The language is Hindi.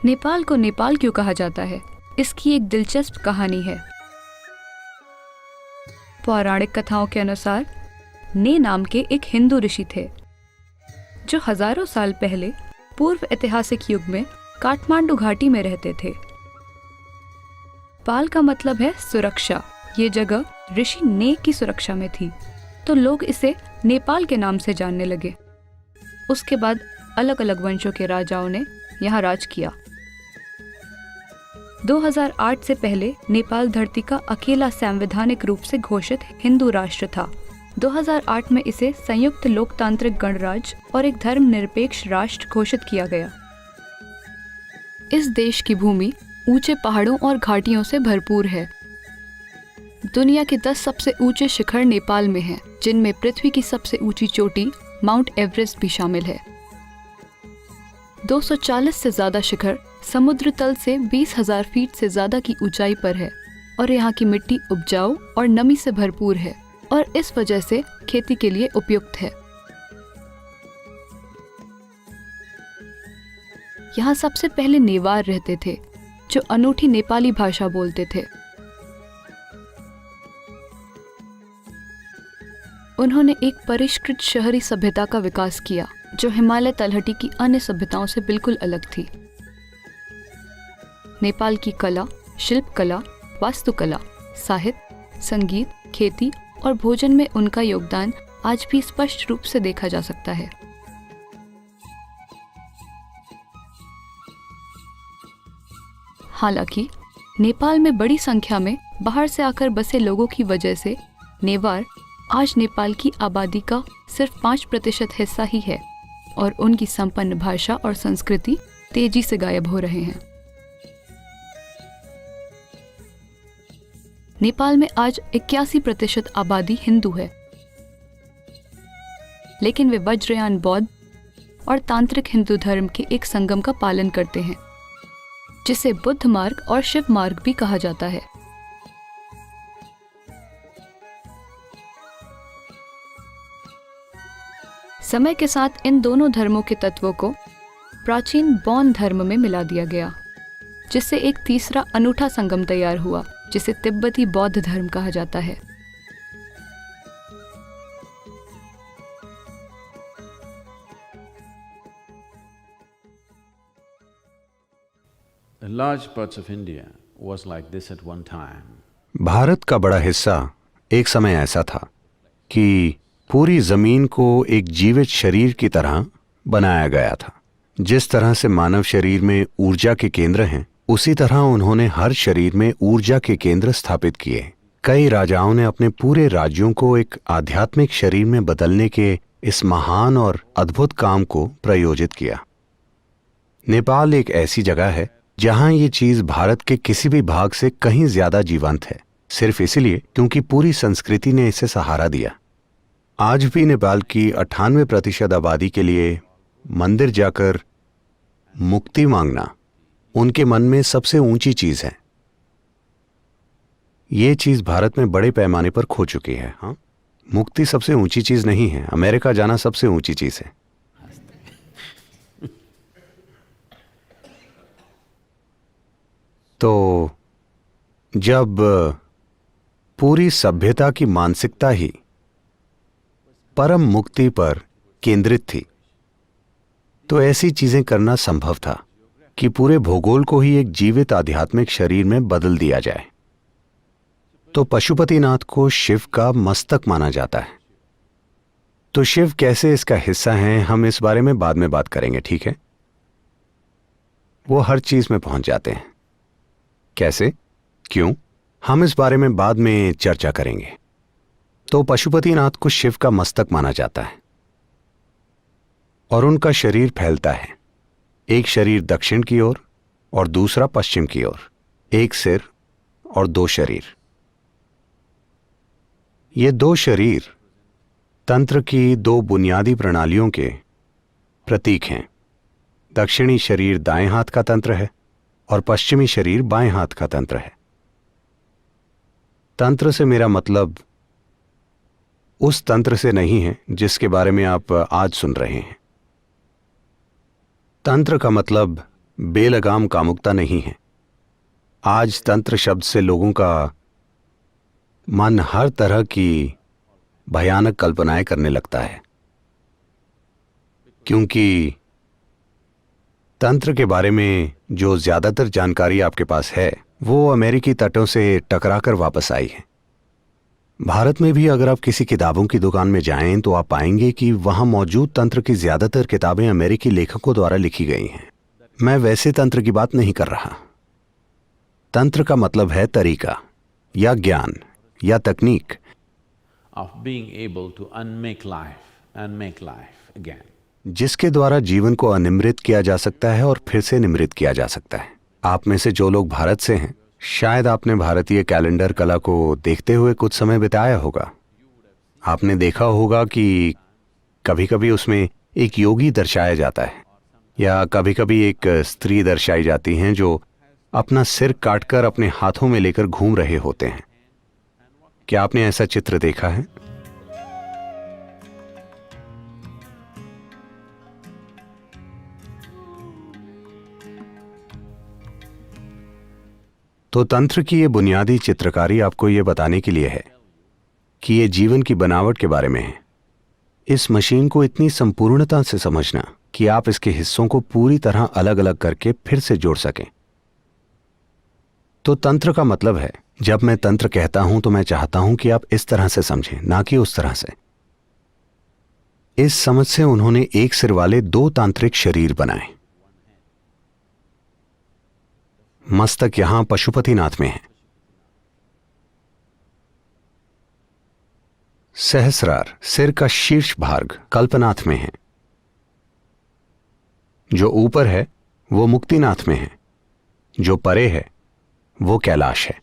नेपाल को नेपाल क्यों कहा जाता है, इसकी एक दिलचस्प कहानी है। पौराणिक कथाओं के अनुसार ने नाम के एक हिंदू ऋषि थे जो हजारों साल पहले पूर्व ऐतिहासिक युग में काठमांडू घाटी में रहते थे। पाल का मतलब है सुरक्षा। ये जगह ऋषि ने की सुरक्षा में थी, तो लोग इसे नेपाल के नाम से जानने लगे। उसके बाद अलग अलग वंशों के राजाओं ने यहाँ राज किया। 2008 से पहले नेपाल धरती का अकेला संवैधानिक रूप से घोषित हिंदू राष्ट्र था। 2008 में इसे संयुक्त लोकतांत्रिक गणराज्य और एक धर्मनिरपेक्ष राष्ट्र घोषित किया गया। इस देश की भूमि ऊंचे पहाड़ों और घाटियों से भरपूर है। दुनिया के 10 सबसे ऊंचे शिखर नेपाल में हैं, जिनमें पृथ्वी की सबसे ऊंची चोटी माउंट एवरेस्ट भी शामिल है। 240 से ज्यादा शिखर समुद्र तल से 20,000 फीट से ज्यादा की ऊंचाई पर है और यहाँ की मिट्टी उपजाऊ और नमी से भरपूर है और इस वजह से खेती के लिए उपयुक्त है। यहाँ सबसे पहले नेवार रहते थे जो अनूठी नेपाली भाषा बोलते थे। उन्होंने एक परिष्कृत शहरी सभ्यता का विकास किया जो हिमालय तलहटी की अन्य सभ्यताओं से बिल्कुल अलग थी। नेपाल की कला, शिल्पकला, वास्तुकला, साहित्य, संगीत, खेती और भोजन में उनका योगदान आज भी स्पष्ट रूप से देखा जा सकता है। हालांकि नेपाल में बड़ी संख्या में बाहर से आकर बसे लोगों की वजह से नेवार आज नेपाल की आबादी का सिर्फ 5% हिस्सा ही है और उनकी संपन्न भाषा और संस्कृति तेजी से गायब हो रहे हैं। नेपाल में आज 81% आबादी हिंदू है, लेकिन वे वज्रयान बौद्ध और तांत्रिक हिंदू धर्म के एक संगम का पालन करते हैं, जिसे बुद्ध मार्ग और शिव मार्ग भी कहा जाता है। समय के साथ इन दोनों धर्मों के तत्वों को प्राचीन बौद्ध धर्म में मिला दिया गया, जिससे एक तीसरा अनूठा संगम तैयार हुआ जिसे तिब्बती बौद्ध धर्म कहा जाता है। Large parts of India was like this at one time. Bharat का बड़ा हिस्सा एक समय ऐसा था कि पूरी जमीन को एक जीवित शरीर की तरह बनाया गया था। जिस तरह से मानव शरीर में ऊर्जा के केंद्र हैं, उसी तरह उन्होंने हर शरीर में ऊर्जा के केंद्र स्थापित किए। कई राजाओं ने अपने पूरे राज्यों को एक आध्यात्मिक शरीर में बदलने के इस महान और अद्भुत काम को प्रयोजित किया। नेपाल एक ऐसी जगह है जहां ये चीज भारत के किसी भी भाग से कहीं ज्यादा जीवंत है, सिर्फ इसलिए क्योंकि पूरी संस्कृति ने इसे सहारा दिया। आज भी नेपाल की 98% आबादी के लिए मंदिर जाकर मुक्ति मांगना उनके मन में सबसे ऊंची चीज है। ये चीज भारत में बड़े पैमाने पर खो चुकी है। हाँ, मुक्ति सबसे ऊंची चीज नहीं है, अमेरिका जाना सबसे ऊंची चीज है। तो जब पूरी सभ्यता की मानसिकता ही परम मुक्ति पर केंद्रित थी, तो ऐसी चीजें करना संभव था कि पूरे भूगोल को ही एक जीवित आध्यात्मिक शरीर में बदल दिया जाए। तो पशुपतिनाथ को शिव का मस्तक माना जाता है। तो शिव कैसे इसका हिस्सा हैं, हम इस बारे में बाद में बात करेंगे, ठीक है? वो हर चीज में पहुंच जाते हैं। कैसे, क्यों, हम इस बारे में बाद में चर्चा करेंगे। तो पशुपतिनाथ को शिव का मस्तक माना जाता है और उनका शरीर फैलता है, एक शरीर दक्षिण की ओर और दूसरा पश्चिम की ओर, एक सिर और 2 शरीर। ये 2 शरीर तंत्र की 2 बुनियादी प्रणालियों के प्रतीक हैं। दक्षिणी शरीर दाएं हाथ का तंत्र है और पश्चिमी शरीर बाएं हाथ का तंत्र है। तंत्र से मेरा मतलब उस तंत्र से नहीं है जिसके बारे में आप आज सुन रहे हैं। तंत्र का मतलब बेलगाम कामुकता नहीं है। आज तंत्र शब्द से लोगों का मन हर तरह की भयानक कल्पनाएं करने लगता है, क्योंकि तंत्र के बारे में जो ज्यादातर जानकारी आपके पास है वो अमेरिकी तटों से टकराकर वापस आई है। भारत में भी अगर आप किसी किताबों की दुकान में जाएं तो आप पाएंगे कि वहां मौजूद तंत्र की ज्यादातर किताबें अमेरिकी लेखकों द्वारा लिखी गई हैं। मैं वैसे तंत्र की बात नहीं कर रहा। तंत्र का मतलब है तरीका या ज्ञान या तकनीक of being able to unmake life and make life again. जिसके द्वारा जीवन को अनिमृत किया जा सकता है और फिर से निमृत किया जा सकता है। आप में से जो लोग भारत से हैं, शायद आपने भारतीय कैलेंडर कला को देखते हुए कुछ समय बिताया होगा। आपने देखा होगा कि कभी कभी उसमें एक योगी दर्शाया जाता है या कभी कभी एक स्त्री दर्शाई जाती हैं जो अपना सिर काटकर अपने हाथों में लेकर घूम रहे होते हैं। क्या आपने ऐसा चित्र देखा है? तो तंत्र की ये बुनियादी चित्रकारी आपको ये बताने के लिए है कि ये जीवन की बनावट के बारे में है। इस मशीन को इतनी संपूर्णता से समझना कि आप इसके हिस्सों को पूरी तरह अलग अलग करके फिर से जोड़ सकें। तो तंत्र का मतलब है, जब मैं तंत्र कहता हूं तो मैं चाहता हूं कि आप इस तरह से समझें, ना कि उस तरह से। इस समझ से उन्होंने एक सिर वाले 2 तांत्रिक शरीर बनाए। मस्तक यहां पशुपतिनाथ में है, सहस्रार सिर का शीर्ष भाग कल्पनाथ में है, जो ऊपर है वो मुक्तिनाथ में है, जो परे है वो कैलाश है।